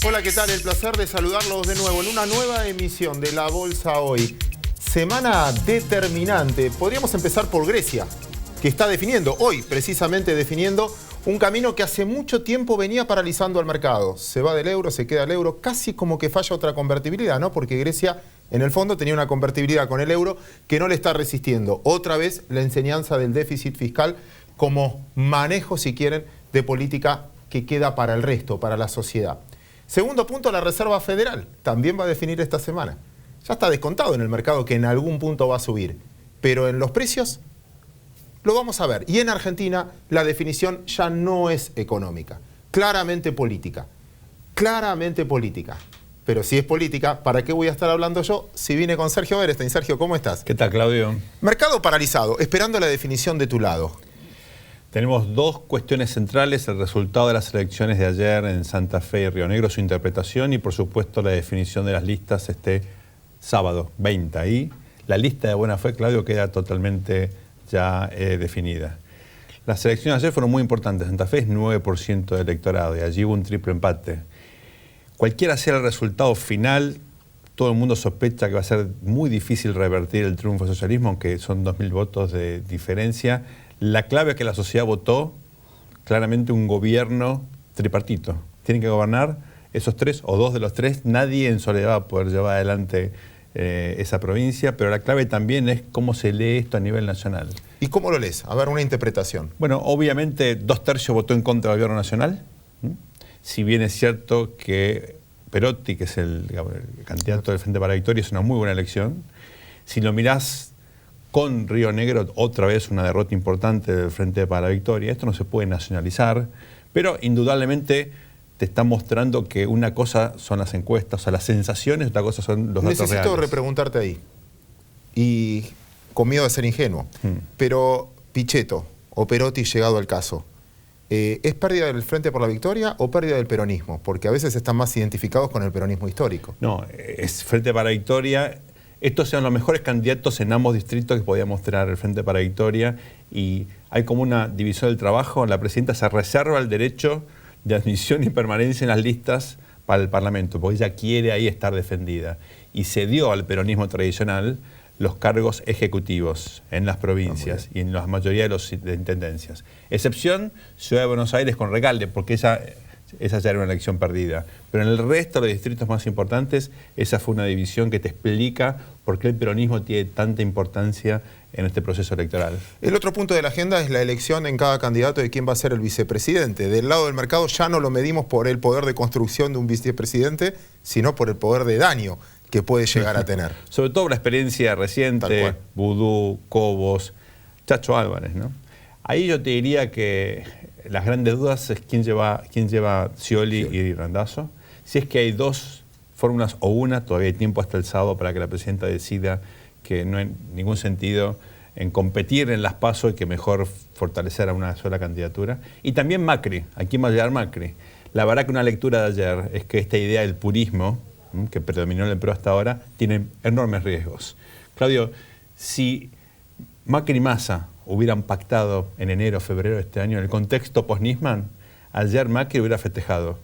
Hola, ¿qué tal? El placer de saludarlos de nuevo en una nueva emisión de La Bolsa Hoy. Semana determinante. Podríamos empezar por Grecia, que está definiendo, hoy precisamente definiendo, un camino que hace mucho tiempo venía paralizando al mercado. Se va del euro, se queda el euro, casi como que falla otra convertibilidad, ¿no? Porque Grecia, en el fondo, tenía una convertibilidad con el euro que no le está resistiendo. Otra vez la enseñanza del déficit fiscal como manejo, si quieren, de política que queda para el resto, para la sociedad. Segundo punto, la Reserva Federal también va a definir esta semana. Ya está descontado en el mercado que en algún punto va a subir, pero en los precios lo vamos a ver. Y en Argentina la definición ya no es económica, claramente política. Claramente política. Pero si es política, ¿para qué voy a estar hablando yo si vine con Sergio Berestein? Sergio, ¿cómo estás? ¿Qué tal, Claudio? Mercado paralizado, esperando la definición de tu lado. Tenemos dos cuestiones centrales: el resultado de las elecciones de ayer en Santa Fe y Río Negro, su interpretación, y por supuesto la definición de las listas este sábado 20. Ahí la lista de buena fe, Claudio, queda totalmente ya definida. Las elecciones ayer fueron muy importantes. Santa Fe es 9% de electorado y allí hubo un triple empate. Cualquiera sea el resultado final, todo el mundo sospecha que va a ser muy difícil revertir el triunfo del socialismo, aunque son 2.000 votos de diferencia. La clave es que la sociedad votó claramente un gobierno tripartito. Tienen que gobernar esos tres o dos de los tres. Nadie en soledad va a poder llevar adelante esa provincia, pero la clave también es cómo se lee esto a nivel nacional. ¿Y cómo lo lees? A ver, una interpretación. Bueno, obviamente 2/3 votó en contra del gobierno nacional. Si bien es cierto que Perotti, que es el candidato del Frente para la Victoria, es una muy buena elección. Si lo mirás con Río Negro, otra vez una derrota importante del Frente para la Victoria. Esto no se puede nacionalizar, pero indudablemente te está mostrando que una cosa son las encuestas, o sea, las sensaciones, otra cosa son los datos reales. Necesito repreguntarte ahí, y con miedo de ser ingenuo, pero Pichetto o Perotti, llegado al caso, ¿es pérdida del Frente por la Victoria o pérdida del peronismo? Porque a veces están más identificados con el peronismo histórico. No, es Frente para la Victoria. Estos son los mejores candidatos en ambos distritos que podía mostrar el Frente para la Victoria, y hay como una división del trabajo. La presidenta se reserva el derecho de admisión y permanencia en las listas para el Parlamento, porque ella quiere ahí estar defendida, y cedió al peronismo tradicional los cargos ejecutivos en las provincias y en la mayoría de las intendencias. Excepción, Ciudad de Buenos Aires con Recalde, porque esa ya era una elección perdida. Pero en el resto de los distritos más importantes, esa fue una división que te explica por qué el peronismo tiene tanta importancia en este proceso electoral. El otro punto de la agenda es la elección en cada candidato de quién va a ser el vicepresidente. Del lado del mercado ya no lo medimos por el poder de construcción de un vicepresidente, sino por el poder de daño que puede llegar a tener. Sobre todo por la experiencia reciente, Vudú, Cobos, Chacho Álvarez, ¿no? Ahí yo te diría que las grandes dudas es quién lleva Scioli y Randazzo. Si es que hay dos fórmulas o una, todavía hay tiempo hasta el sábado para que la presidenta decida que no hay ningún sentido en competir en las PASO y que mejor fortalecer a una sola candidatura. Y también Macri, ¿a quién va a llegar Macri? La verdad que una lectura de ayer es que esta idea del purismo, que predominó en el PRO hasta ahora, tiene enormes riesgos. Claudio, si Macri y Massa hubieran pactado en enero o febrero de este año, en el contexto post-Nisman, ayer Macri hubiera festejado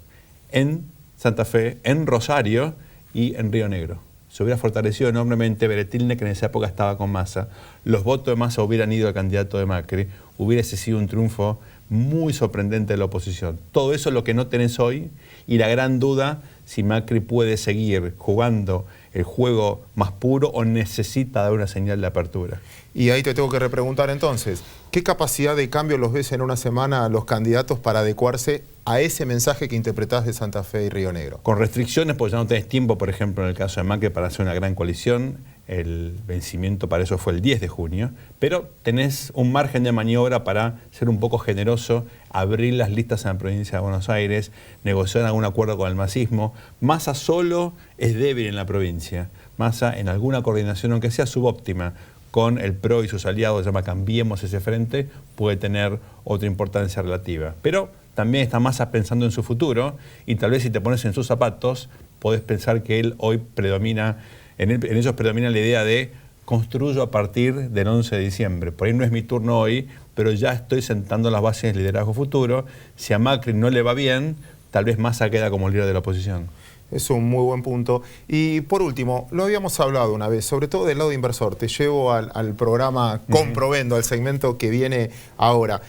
en Santa Fe, en Rosario y en Río Negro. Se hubiera fortalecido enormemente Beretilne, que en esa época estaba con Massa. Los votos de Massa hubieran ido al candidato de Macri. Hubiese sido un triunfo muy sorprendente de la oposición. Todo eso es lo que no tenés hoy, y la gran duda si Macri puede seguir jugando el juego más puro o necesita dar una señal de apertura. Y ahí te tengo que repreguntar entonces, ¿qué capacidad de cambio los ves en una semana a los candidatos para adecuarse a ese mensaje que interpretás de Santa Fe y Río Negro? Con restricciones, porque ya no tenés tiempo, por ejemplo, en el caso de Macri, para hacer una gran coalición. El vencimiento para eso fue el 10 de junio, pero tenés un margen de maniobra para ser un poco generoso, abrir las listas en la provincia de Buenos Aires, negociar algún acuerdo con el masismo. Massa solo es débil en la provincia. Massa, en alguna coordinación, aunque sea subóptima, con el PRO y sus aliados, se llama Cambiemos ese frente, puede tener otra importancia relativa. Pero también está Massa pensando en su futuro, y tal vez si te pones en sus zapatos, podés pensar que él hoy predomina. En ellos predomina la idea de construyo a partir del 11 de diciembre. Por ahí no es mi turno hoy, pero ya estoy sentando las bases del liderazgo futuro. Si a Macri no le va bien, tal vez Massa queda como líder de la oposición. Es un muy buen punto. Y por último, lo habíamos hablado una vez, sobre todo del lado inversor. Te llevo al programa Comprovendo, al segmento que viene ahora.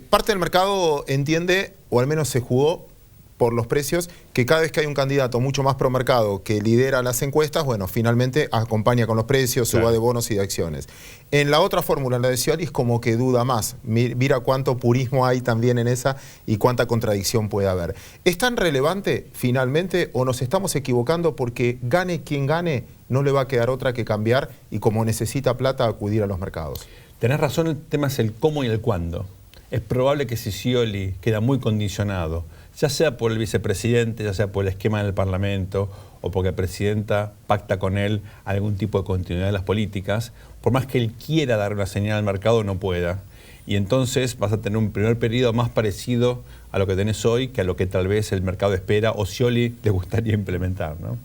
Parte del mercado entiende, o al menos se jugó por los precios, que cada vez que hay un candidato mucho más pro mercado que lidera las encuestas, bueno, finalmente acompaña con los precios, suba de bonos y de acciones. En la otra fórmula, en la de Scioli, es como que duda más. Mira cuánto purismo hay también en esa y cuánta contradicción puede haber. ¿Es tan relevante finalmente o nos estamos equivocando porque gane quien gane, no le va a quedar otra que cambiar y como necesita plata acudir a los mercados? Tenés razón, el tema es el cómo y el cuándo. Es probable que si Scioli queda muy condicionado, ya sea por el vicepresidente, ya sea por el esquema del Parlamento o porque la presidenta pacta con él algún tipo de continuidad de las políticas, por más que él quiera dar una señal al mercado, no pueda. Y entonces vas a tener un primer periodo más parecido a lo que tenés hoy que a lo que tal vez el mercado espera o Scioli le gustaría implementar, ¿no?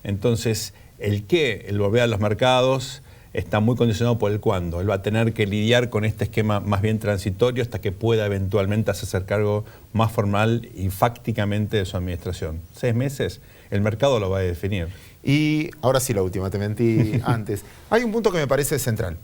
Entonces, el volver a los mercados está muy condicionado por el cuándo. Él va a tener que lidiar con este esquema más bien transitorio hasta que pueda eventualmente hacerse cargo más formal y fácticamente de su administración. 6 meses, el mercado lo va a definir. Y ahora sí la última, te mentí antes. Hay un punto que me parece central,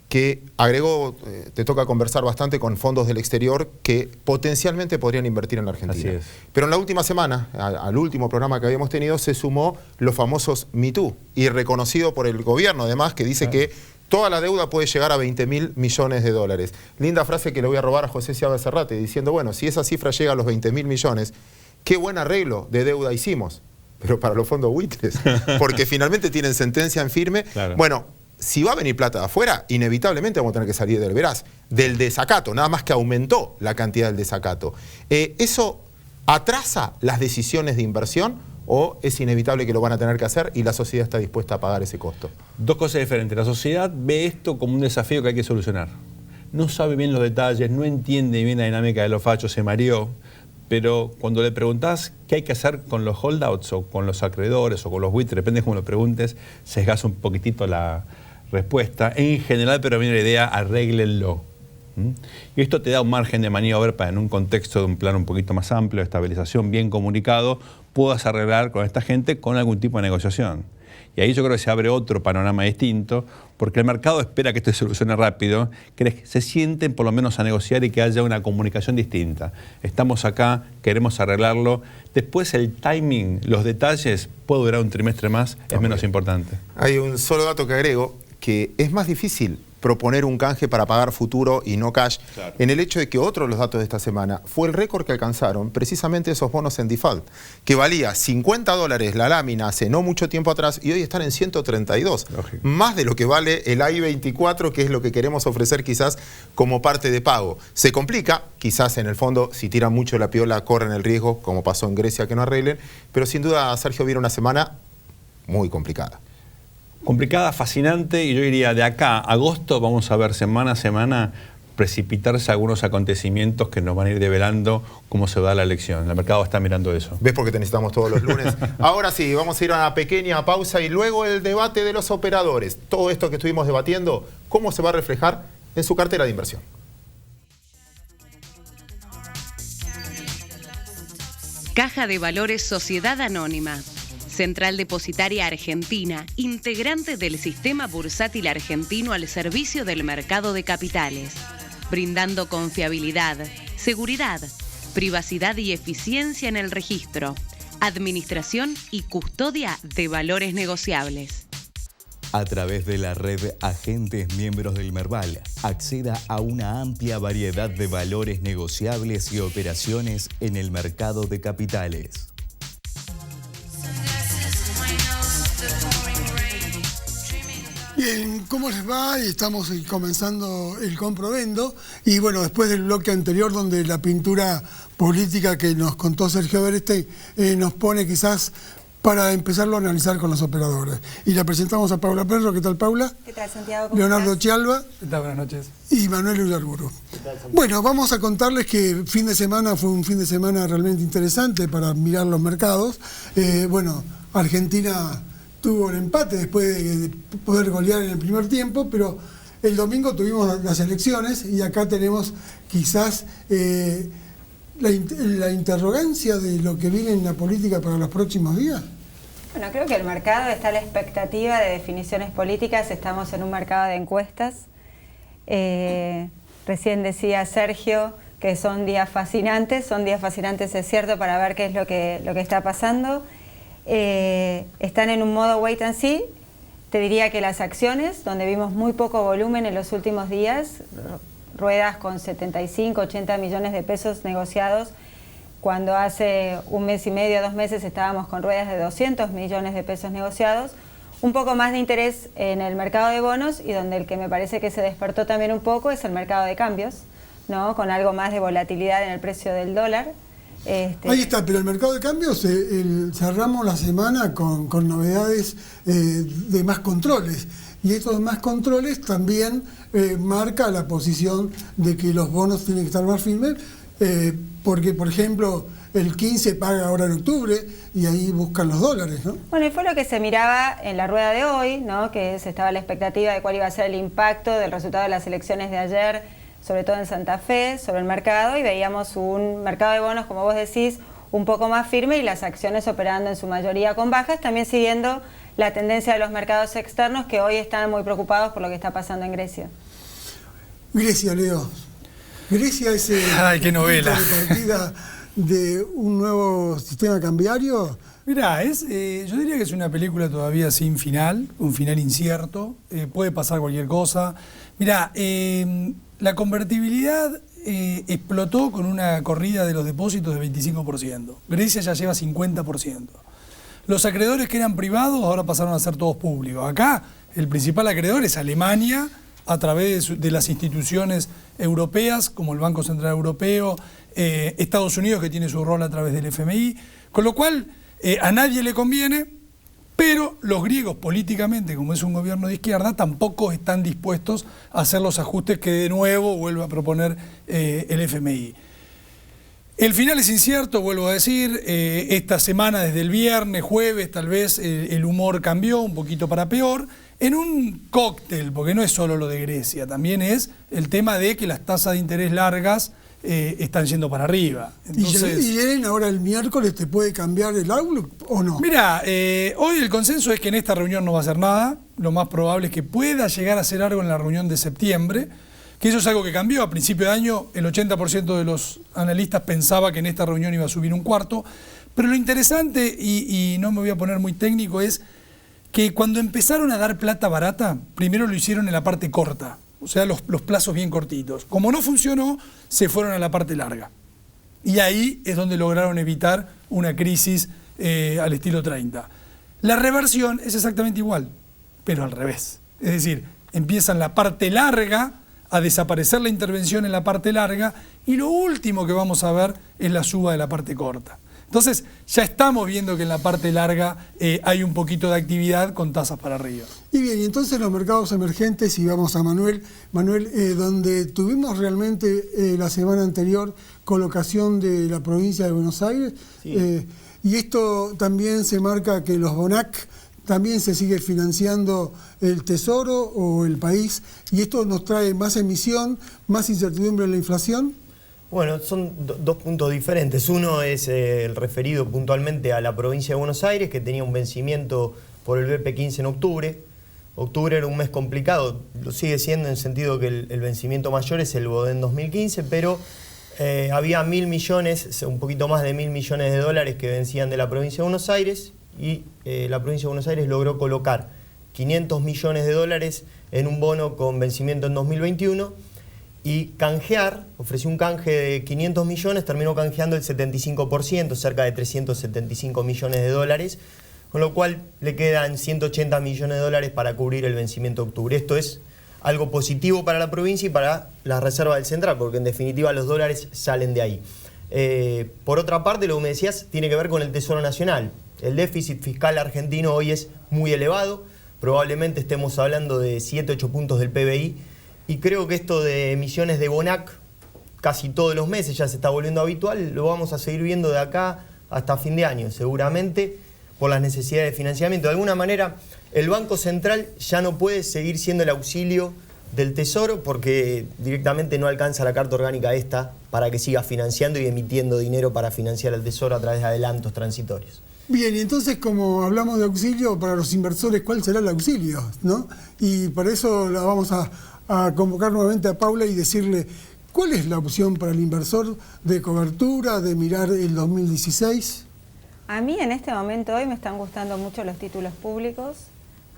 que agregó, te toca conversar bastante con fondos del exterior que potencialmente podrían invertir en la Argentina. Así es. Pero en la última semana, al último programa que habíamos tenido, se sumó los famosos Me Too, y reconocido por el gobierno además, que dice que toda la deuda puede llegar a 20.000 millones de dólares. Linda frase que le voy a robar a José Seabra Serrate, diciendo, bueno, si esa cifra llega a los 20.000 millones, qué buen arreglo de deuda hicimos, pero para los fondos buitres, porque finalmente tienen sentencia en firme. Claro. Bueno, si va a venir plata de afuera, inevitablemente vamos a tener que salir del veraz, del desacato, nada más que aumentó la cantidad del desacato. ¿Eso atrasa las decisiones de inversión o es inevitable que lo van a tener que hacer y la sociedad está dispuesta a pagar ese costo? Dos cosas diferentes. La sociedad ve esto como un desafío que hay que solucionar. No sabe bien los detalles, no entiende bien la dinámica de los fachos, se mareó. Pero cuando le preguntás qué hay que hacer con los holdouts o con los acreedores o con los buitres, depende de cómo lo preguntes, sesgás un poquitito la respuesta. En general, pero viene la idea, arréglenlo. Y esto te da un margen de maniobra para, en un contexto de un plan un poquito más amplio, de estabilización bien comunicado, puedas arreglar con esta gente con algún tipo de negociación. Y ahí yo creo que se abre otro panorama distinto, porque el mercado espera que esto se solucione rápido, que se sienten por lo menos a negociar y que haya una comunicación distinta. Estamos acá, queremos arreglarlo. Después el timing, los detalles, puede durar un trimestre más, es menos importante. Hay un solo dato que agrego, que es más difícil proponer un canje para pagar futuro y no cash, claro, en el hecho de que otro de los datos de esta semana fue el récord que alcanzaron precisamente esos bonos en default, que valía $50 la lámina hace no mucho tiempo atrás y hoy están en 132, lógico, más de lo que vale el I-24, que es lo que queremos ofrecer quizás como parte de pago. Se complica, quizás en el fondo, si tiran mucho la piola corren el riesgo, como pasó en Grecia, que no arreglen, pero sin duda, Sergio, viene una semana muy complicada. Complicada, fascinante, y yo diría de acá a agosto vamos a ver semana a semana precipitarse algunos acontecimientos que nos van a ir develando cómo se da la elección. El mercado está mirando eso. ¿Ves por qué te necesitamos todos los lunes? Ahora sí, vamos a ir a una pequeña pausa y luego el debate de los operadores. Todo esto que estuvimos debatiendo, ¿cómo se va a reflejar en su cartera de inversión? Caja de Valores Sociedad Anónima. Central Depositaria Argentina, integrante del sistema bursátil argentino al servicio del mercado de capitales, brindando confiabilidad, seguridad, privacidad y eficiencia en el registro, administración y custodia de valores negociables. A través de la red Agentes Miembros del Merval, acceda a una amplia variedad de valores negociables y operaciones en el mercado de capitales. Bien, ¿cómo les va? Estamos comenzando el Comprovendo y bueno, después del bloque anterior donde la pintura política que nos contó Sergio Berestein nos pone quizás para empezarlo a analizar con los operadores. Y la presentamos a Paula Perro. ¿Qué tal, Paula? ¿Qué tal, Santiago? ¿Cómo Leonardo estás? Chialba. ¿Qué tal? Buenas noches. Y Manuel Ullarburu. Bueno, vamos a contarles que fin de semana fue un fin de semana realmente interesante para mirar los mercados. Bueno, Argentina tuvo el empate después de poder golear en el primer tiempo, pero el domingo tuvimos las elecciones y acá tenemos quizás la interrogancia de lo que viene en la política para los próximos días? Bueno, creo que el mercado está a la expectativa de definiciones políticas. Estamos en un mercado de encuestas. Recién decía Sergio que son días fascinantes es cierto, para ver qué es lo que está pasando. Están en un modo wait and see. Te diría que las acciones, donde vimos muy poco volumen en los últimos días, ruedas con 75, 80 millones de pesos negociados, cuando hace un mes y medio, 2 meses estábamos con ruedas de 200 millones de pesos negociados, un poco más de interés en el mercado de bonos, y donde el que me parece que se despertó también un poco es el mercado de cambios, ¿no? Con algo más de volatilidad en el precio del dólar. Ahí está, pero el mercado de cambios cerramos la semana con novedades de más controles, y estos más controles también marca la posición de que los bonos tienen que estar más firmes, porque por ejemplo el 15 paga ahora en octubre y ahí buscan los dólares, ¿no? Bueno, y fue lo que se miraba en la rueda de hoy, ¿no? Que se estaba a la expectativa de cuál iba a ser el impacto del resultado de las elecciones de ayer, sobre todo en Santa Fe, sobre el mercado, y veíamos un mercado de bonos, como vos decís, un poco más firme, y las acciones operando en su mayoría con bajas, también siguiendo la tendencia de los mercados externos, que hoy están muy preocupados por lo que está pasando en Grecia. Grecia, Leo. Grecia es ¡ay, qué novela! punto de partida de un nuevo sistema cambiario. Mirá, yo diría que es una película todavía sin final, un final incierto, puede pasar cualquier cosa. Mirá, la convertibilidad explotó con una corrida de los depósitos de 25%. Grecia ya lleva 50%. Los acreedores que eran privados ahora pasaron a ser todos públicos. Acá el principal acreedor es Alemania, a través de las instituciones europeas, como el Banco Central Europeo, Estados Unidos, que tiene su rol a través del FMI, con lo cual a nadie le conviene, pero los griegos políticamente, como es un gobierno de izquierda, tampoco están dispuestos a hacer los ajustes que de nuevo vuelve a proponer el FMI. El final es incierto, vuelvo a decir, esta semana desde el viernes, jueves, tal vez el humor cambió un poquito para peor, en un cóctel, porque no es solo lo de Grecia, también es el tema de que las tasas de interés largas están yendo para arriba. Entonces, ¿Y Yellen ahora el miércoles te puede cambiar el outlook o no? Mira, hoy el consenso es que en esta reunión no va a hacer nada, lo más probable es que pueda llegar a hacer algo en la reunión de septiembre, que eso es algo que cambió. A principio de año el 80% de los analistas pensaba que en esta reunión iba a subir un cuarto, pero lo interesante, y no me voy a poner muy técnico, es que cuando empezaron a dar plata barata, primero lo hicieron en la parte corta, o sea, los plazos bien cortitos. Como no funcionó, se fueron a la parte larga. Y ahí es donde lograron evitar una crisis al estilo 30. La reversión es exactamente igual, pero al revés. Es decir, empiezan la parte larga, a desaparecer la intervención en la parte larga, y lo último que vamos a ver es la suba de la parte corta. Entonces, ya estamos viendo que en la parte larga hay un poquito de actividad con tasas para arriba. Y bien, y entonces los mercados emergentes, y vamos a Manuel, donde tuvimos realmente la semana anterior colocación de la provincia de Buenos Aires, sí. Y esto también se marca que los BONAC también se sigue financiando el Tesoro o el país, y esto nos trae más emisión, más incertidumbre en la inflación. Bueno, son dos puntos diferentes. Uno es el referido puntualmente a la provincia de Buenos Aires, que tenía un vencimiento por el BP15 en octubre. Octubre era un mes complicado, lo sigue siendo en el sentido que el vencimiento mayor es el BODEN 2015, pero había 1.000 millones, un poquito más de 1.000 millones de dólares que vencían de la provincia de Buenos Aires, y la provincia de Buenos Aires logró colocar 500 millones de dólares en un bono con vencimiento en 2021, y canjear, ofreció un canje de 500 millones, terminó canjeando el 75%, cerca de 375 millones de dólares, con lo cual le quedan 180 millones de dólares para cubrir el vencimiento de octubre. Esto es algo positivo para la provincia y para la reserva del central, porque en definitiva los dólares salen de ahí. Por otra parte, lo que me decías tiene que ver con el Tesoro Nacional. El déficit fiscal argentino hoy es muy elevado, probablemente estemos hablando de 7-8 puntos del PBI, y creo que esto de emisiones de BONAC casi todos los meses ya se está volviendo habitual, lo vamos a seguir viendo de acá hasta fin de año, seguramente por las necesidades de financiamiento. De alguna manera, el Banco Central ya no puede seguir siendo el auxilio del Tesoro porque directamente no alcanza la carta orgánica esta para que siga financiando y emitiendo dinero para financiar el Tesoro a través de adelantos transitorios. Bien, y entonces como hablamos de auxilio para los inversores, ¿cuál será el auxilio, ¿no? Y para eso la vamos a convocar nuevamente a Paula y decirle cuál es la opción para el inversor de cobertura, de mirar el 2016. A mí en este momento hoy me están gustando mucho los títulos públicos.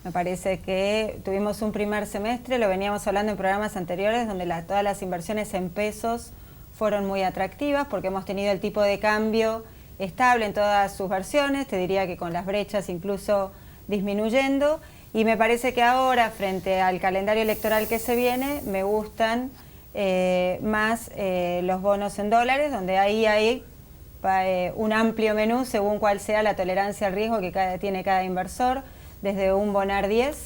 Me parece que tuvimos un primer semestre, lo veníamos hablando en programas anteriores, donde todas las inversiones en pesos fueron muy atractivas porque hemos tenido el tipo de cambio estable en todas sus versiones, te diría que con las brechas incluso disminuyendo, y me parece que ahora, frente al calendario electoral que se viene, me gustan más los bonos en dólares, donde ahí hay un amplio menú según cuál sea la tolerancia al riesgo que tiene cada inversor, desde un bonar 10,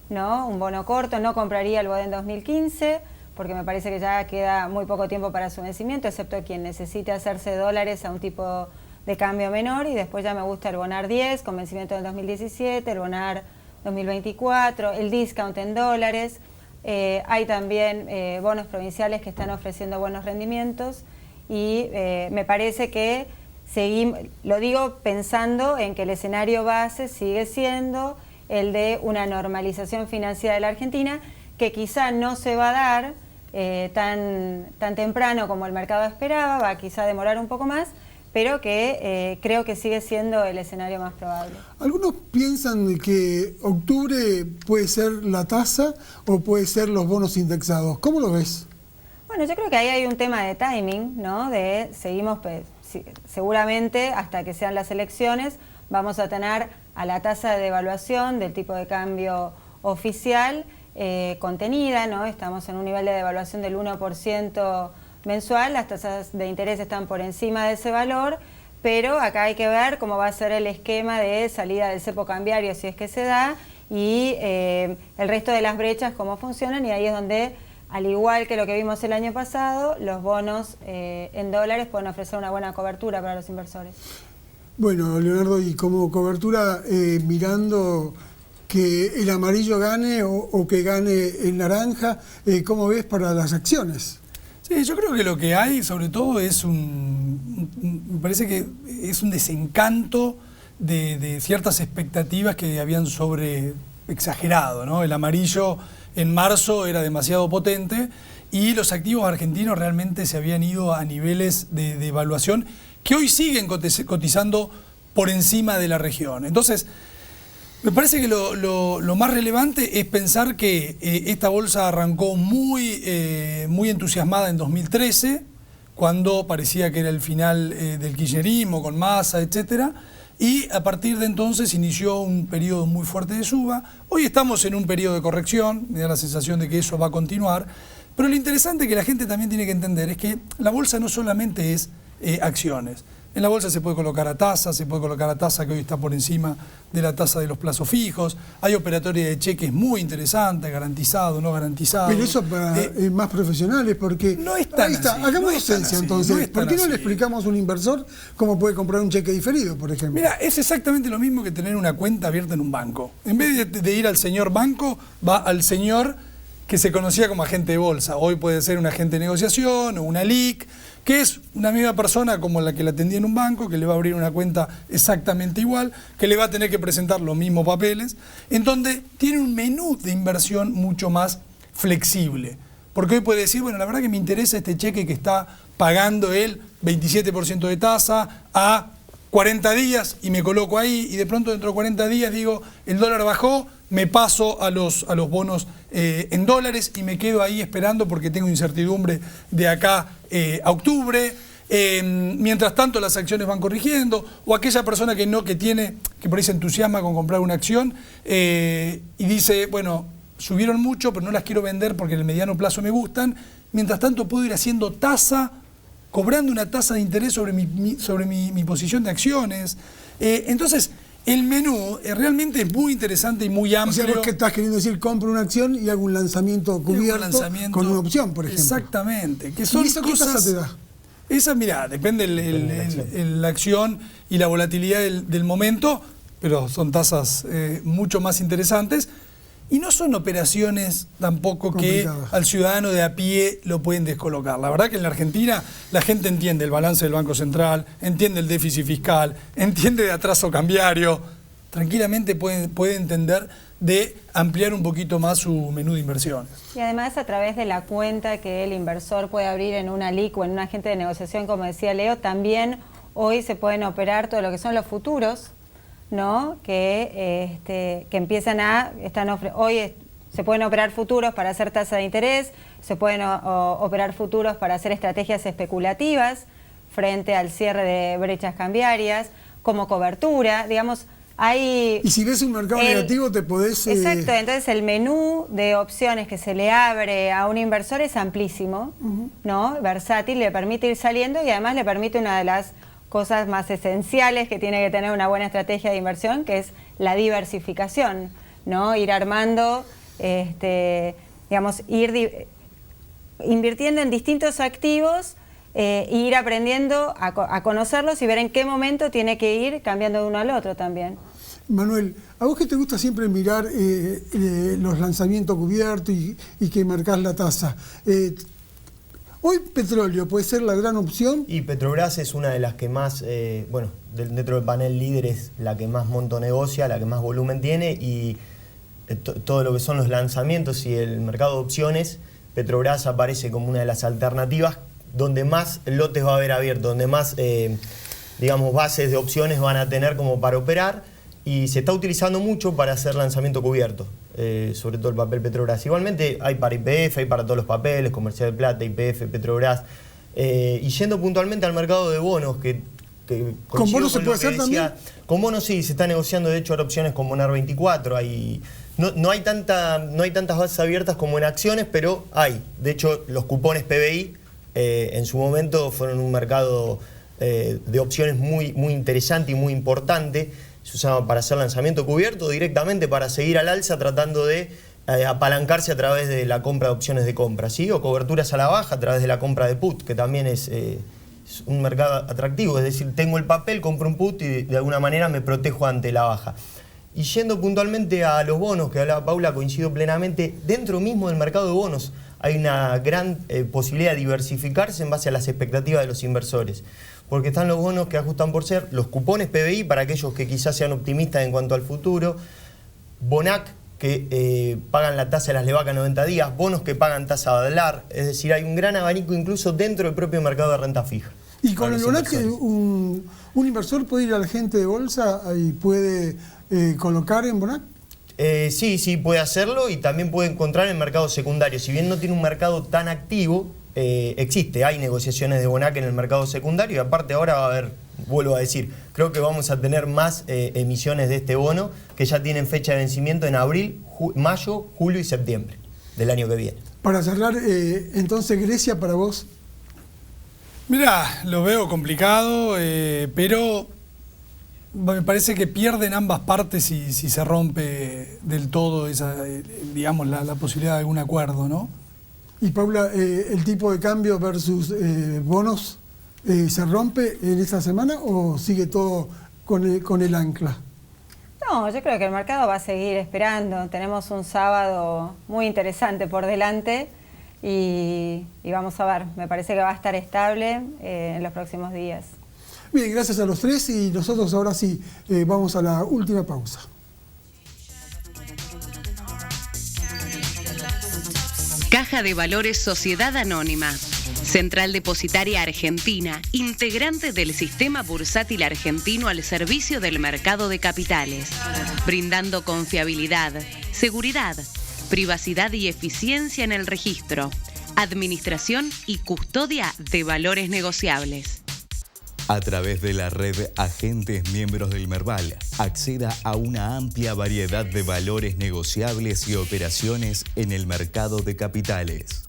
¿no? Un bono corto, no compraría el BODEN 2015, porque me parece que ya queda muy poco tiempo para su vencimiento, excepto quien necesite hacerse dólares a un tipo de cambio menor, y después ya me gusta el bonar 10 con vencimiento del 2017, el bonar 2024, el discount en dólares. Hay también bonos provinciales que están ofreciendo buenos rendimientos, y me parece que lo digo pensando en que el escenario base sigue siendo el de una normalización financiera de la Argentina, que quizá no se va a dar tan temprano como el mercado esperaba, va a quizá demorar un poco más, pero que creo que sigue siendo el escenario más probable. Algunos piensan que octubre puede ser la tasa o puede ser los bonos indexados. ¿Cómo lo ves? Bueno, yo creo que ahí hay un tema de timing, ¿no? Seguimos, seguramente hasta que sean las elecciones, vamos a tener a la tasa de devaluación del tipo de cambio oficial contenida, ¿no? Estamos en un nivel de devaluación del 1% mensual, las tasas de interés están por encima de ese valor, pero acá hay que ver cómo va a ser el esquema de salida del cepo cambiario, si es que se da, y el resto de las brechas, cómo funcionan, y ahí es donde, al igual que lo que vimos el año pasado, los bonos en dólares pueden ofrecer una buena cobertura para los inversores. Bueno, Leonardo, y como cobertura, mirando que el amarillo gane o que gane el naranja, ¿cómo ves para las acciones? Sí, yo creo que lo que hay, sobre todo, es me parece que es un desencanto de ciertas expectativas que habían sobre exagerado, ¿no? El amarillo en marzo era demasiado potente y los activos argentinos realmente se habían ido a niveles de evaluación que hoy siguen cotizando por encima de la región. Entonces, me parece que lo más relevante es pensar que esta bolsa arrancó muy entusiasmada en 2013, cuando parecía que era el final del kirchnerismo, con Massa, etcétera, y a partir de entonces inició un periodo muy fuerte de suba. Hoy estamos en un periodo de corrección, me da la sensación de que eso va a continuar, pero lo interesante que la gente también tiene que entender es que la bolsa no solamente es acciones. En la bolsa se puede colocar a tasa, que hoy está por encima de la tasa de los plazos fijos. Hay operatoria de cheques muy interesante, garantizado, no garantizado. Pero eso para más profesionales, porque no es tan así, hagamos docencia entonces. ¿Por qué no le explicamos a un inversor cómo puede comprar un cheque diferido, por ejemplo? Mira, es exactamente lo mismo que tener una cuenta abierta en un banco. En vez de ir al señor banco, va al señor que se conocía como agente de bolsa. Hoy puede ser un agente de negociación o una LIC, que es una misma persona como la que la atendía en un banco, que le va a abrir una cuenta exactamente igual, que le va a tener que presentar los mismos papeles, en donde tiene un menú de inversión mucho más flexible. Porque hoy puede decir, bueno, la verdad que me interesa este cheque que está pagando el 27% de tasa a 40 días y me coloco ahí, y de pronto dentro de 40 días digo, el dólar bajó, me paso a los bonos en dólares y me quedo ahí esperando porque tengo incertidumbre de acá a octubre. Mientras tanto las acciones van corrigiendo, o aquella persona que por ahí se entusiasma con comprar una acción y dice, bueno, subieron mucho pero no las quiero vender porque en el mediano plazo me gustan, mientras tanto puedo ir haciendo tasa, cobrando una tasa de interés sobre mi posición de acciones. Entonces, el menú realmente es muy interesante y muy amplio. O sea, ¿qué estás queriendo decir? Compro una acción y hago un lanzamiento cubierto con una opción, por ejemplo. Exactamente. Que son ¿Y eso qué tasa te da? Esa, mirá, depende la acción y la volatilidad del momento, pero son tasas mucho más interesantes. Y no son operaciones tampoco que al ciudadano de a pie lo pueden descolocar. La verdad que en la Argentina la gente entiende el balance del Banco Central, entiende el déficit fiscal, entiende de atraso cambiario. Tranquilamente puede entender de ampliar un poquito más su menú de inversiones. Y además a través de la cuenta que el inversor puede abrir en una LIC o en un agente de negociación, como decía Leo, también hoy se pueden operar todo lo que son los futuros, ¿no? Que empiezan hoy se pueden operar futuros para hacer tasa de interés, se pueden operar futuros para hacer estrategias especulativas frente al cierre de brechas cambiarias, como cobertura, digamos. Y si ves un mercado negativo te podés... Exacto, entonces el menú de opciones que se le abre a un inversor es amplísimo, ¿no? Versátil, le permite ir saliendo y además le permite una de las cosas más esenciales que tiene que tener una buena estrategia de inversión, que es la diversificación, ¿no? Ir armando, digamos, invirtiendo en distintos activos e ir aprendiendo a conocerlos y ver en qué momento tiene que ir cambiando de uno al otro también. Manuel, a vos que te gusta siempre mirar los lanzamientos cubiertos y que marcás la tasa, ¿hoy petróleo puede ser la gran opción? Y Petrobras es una de las que más, dentro del panel líder es la que más monto negocia, la que más volumen tiene, y todo lo que son los lanzamientos y el mercado de opciones, Petrobras aparece como una de las alternativas donde más lotes va a haber abierto, donde más, digamos, bases de opciones van a tener como para operar, y se está utilizando mucho para hacer lanzamiento cubierto, sobre todo el papel Petrobras. Igualmente hay para YPF, hay para todos los papeles, Comercial de Plata, YPF, Petrobras, y yendo puntualmente al mercado de bonos, que ¿con bonos se puede hacer también? Con bonos sí, se está negociando, de hecho, ahora opciones con Bonar 24, no hay tantas bases abiertas como en acciones, pero hay. De hecho, los cupones PBI en su momento fueron un mercado de opciones muy, muy interesante y muy importante. Se usaba para hacer lanzamiento cubierto, directamente para seguir al alza, tratando de apalancarse a través de la compra de opciones de compra, ¿sí? O coberturas a la baja a través de la compra de put, que también es un mercado atractivo. Es decir, tengo el papel, compro un put y de alguna manera me protejo ante la baja. Y yendo puntualmente a los bonos, que hablaba Paula, coincido plenamente, dentro mismo del mercado de bonos hay una gran posibilidad de diversificarse en base a las expectativas de los inversores. Porque están los bonos que ajustan por ser, los cupones PBI para aquellos que quizás sean optimistas en cuanto al futuro, Bonac, que pagan la tasa de las Levaca 90 días, bonos que pagan tasa Badlar, es decir, hay un gran abanico incluso dentro del propio mercado de renta fija. Y con el Bonac un inversor puede ir a la gente de bolsa y puede colocar en Bonac. Sí, puede hacerlo, y también puede encontrar en el mercado secundario. Si bien no tiene un mercado tan activo, hay negociaciones de Bonac en el mercado secundario, y aparte ahora va a haber, vuelvo a decir, creo que vamos a tener más emisiones de este bono que ya tienen fecha de vencimiento en abril, mayo, julio y septiembre del año que viene. Para cerrar, entonces, Grecia, para vos. Mirá, lo veo complicado, pero me parece que pierden ambas partes si se rompe del todo esa, digamos, la posibilidad de algún acuerdo, ¿no? Y Paula, ¿el tipo de cambio versus bonos se rompe en esta semana o sigue todo con el ancla? No, yo creo que el mercado va a seguir esperando. Tenemos un sábado muy interesante por delante y vamos a ver. Me parece que va a estar estable en los próximos días. Bien, gracias a los tres, y nosotros ahora sí vamos a la última pausa. Caja de Valores Sociedad Anónima. Central Depositaria Argentina, integrante del sistema bursátil argentino al servicio del mercado de capitales, brindando confiabilidad, seguridad, privacidad y eficiencia en el registro, administración y custodia de valores negociables. A través de la red Agentes Miembros del Merval, acceda a una amplia variedad de valores negociables y operaciones en el mercado de capitales.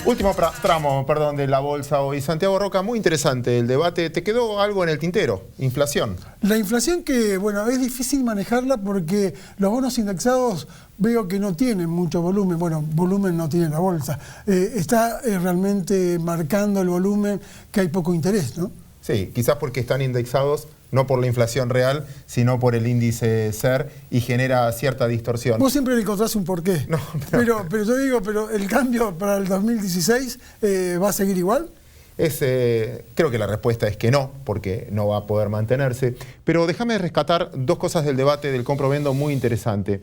Último tramo, de la bolsa hoy. Santiago Roca, muy interesante el debate. ¿Te quedó algo en el tintero? Inflación. La inflación que, es difícil manejarla porque los bonos indexados veo que no tienen mucho volumen. Volumen no tiene la bolsa. Está realmente marcando el volumen que hay poco interés, ¿no? Sí, quizás porque están indexados no por la inflación real, sino por el índice SER, y genera cierta distorsión. Vos siempre le encontrás un porqué. No, pero yo digo, pero el cambio para el 2016 ¿va a seguir igual? Creo que la respuesta es que no, porque no va a poder mantenerse. Pero déjame rescatar dos cosas del debate del compro-vendo muy interesante.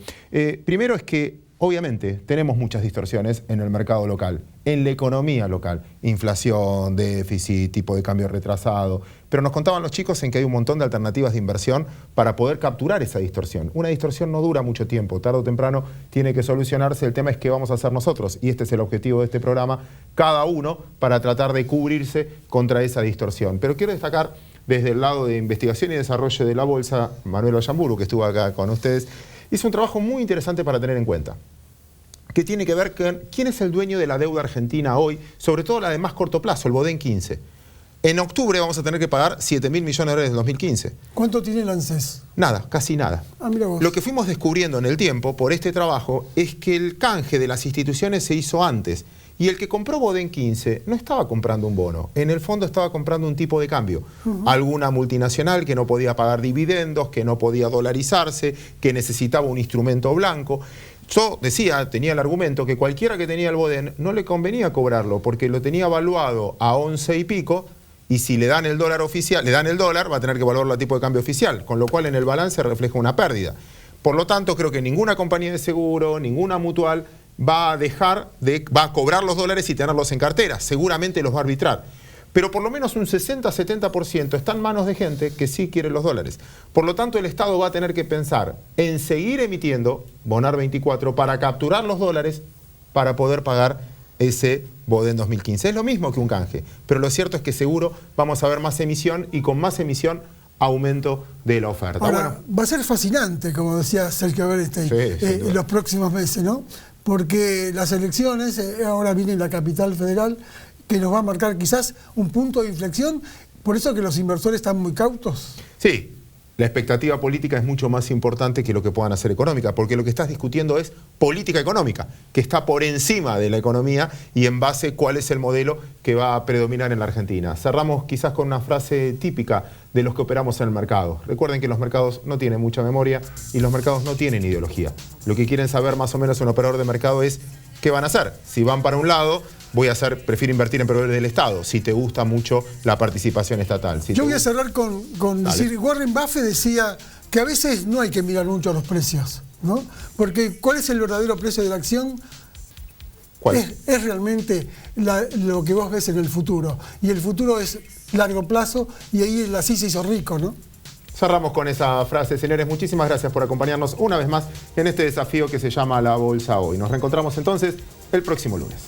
Primero es que, obviamente, tenemos muchas distorsiones en el mercado local, en la economía local. Inflación, déficit, tipo de cambio retrasado. Pero nos contaban los chicos en que hay un montón de alternativas de inversión para poder capturar esa distorsión. Una distorsión no dura mucho tiempo, tarde o temprano tiene que solucionarse. El tema es qué vamos a hacer nosotros, y este es el objetivo de este programa, cada uno para tratar de cubrirse contra esa distorsión. Pero quiero destacar desde el lado de investigación y desarrollo de la bolsa, Manuel Ollamburu, que estuvo acá con ustedes, hizo un trabajo muy interesante para tener en cuenta, que tiene que ver con quién es el dueño de la deuda argentina hoy, sobre todo la de más corto plazo, el Boden 15. En octubre vamos a tener que pagar 7.000 millones de dólares del 2015. ¿Cuánto tiene el ANSES? Nada, casi nada. Mira vos. Lo que fuimos descubriendo en el tiempo por este trabajo es que el canje de las instituciones se hizo antes. Y el que compró Boden 15 no estaba comprando un bono, en el fondo estaba comprando un tipo de cambio. Alguna multinacional que no podía pagar dividendos, que no podía dolarizarse, que necesitaba un instrumento blanco. Yo decía, tenía el argumento que cualquiera que tenía el Boden no le convenía cobrarlo porque lo tenía evaluado a 11 y pico, y si le dan el dólar oficial, va a tener que evaluarlo a tipo de cambio oficial, con lo cual en el balance refleja una pérdida. Por lo tanto, creo que ninguna compañía de seguro, ninguna mutual va a cobrar los dólares y tenerlos en cartera. Seguramente los va a arbitrar. Pero por lo menos un 60-70% está en manos de gente que sí quiere los dólares. Por lo tanto, el Estado va a tener que pensar en seguir emitiendo Bonar 24 para capturar los dólares para poder pagar ese Boden 2015. Es lo mismo que un canje, pero lo cierto es que seguro vamos a ver más emisión, y con más emisión aumento de la oferta. Ahora, va a ser fascinante, como decía Sergio Berestein, en los próximos meses, ¿no? Porque las elecciones, ahora viene la capital federal, que nos va a marcar quizás un punto de inflexión, por eso que los inversores están muy cautos. Sí. La expectativa política es mucho más importante que lo que puedan hacer económica, porque lo que estás discutiendo es política económica, que está por encima de la economía y en base cuál es el modelo que va a predominar en la Argentina. Cerramos quizás con una frase típica de los que operamos en el mercado. Recuerden que los mercados no tienen mucha memoria y los mercados no tienen ideología. Lo que quieren saber más o menos un operador de mercado es qué van a hacer. Si van para un lado, prefiero invertir en proveedores del Estado, si te gusta mucho la participación estatal. Yo voy a cerrar con decir, Warren Buffett decía que a veces no hay que mirar mucho los precios, ¿no? Porque ¿cuál es el verdadero precio de la acción? ¿Cuál? Es realmente lo que vos ves en el futuro. Y el futuro es largo plazo, y ahí así se hizo rico, ¿no? Cerramos con esa frase, señores. Muchísimas gracias por acompañarnos una vez más en este desafío que se llama La Bolsa Hoy. Nos reencontramos entonces el próximo lunes.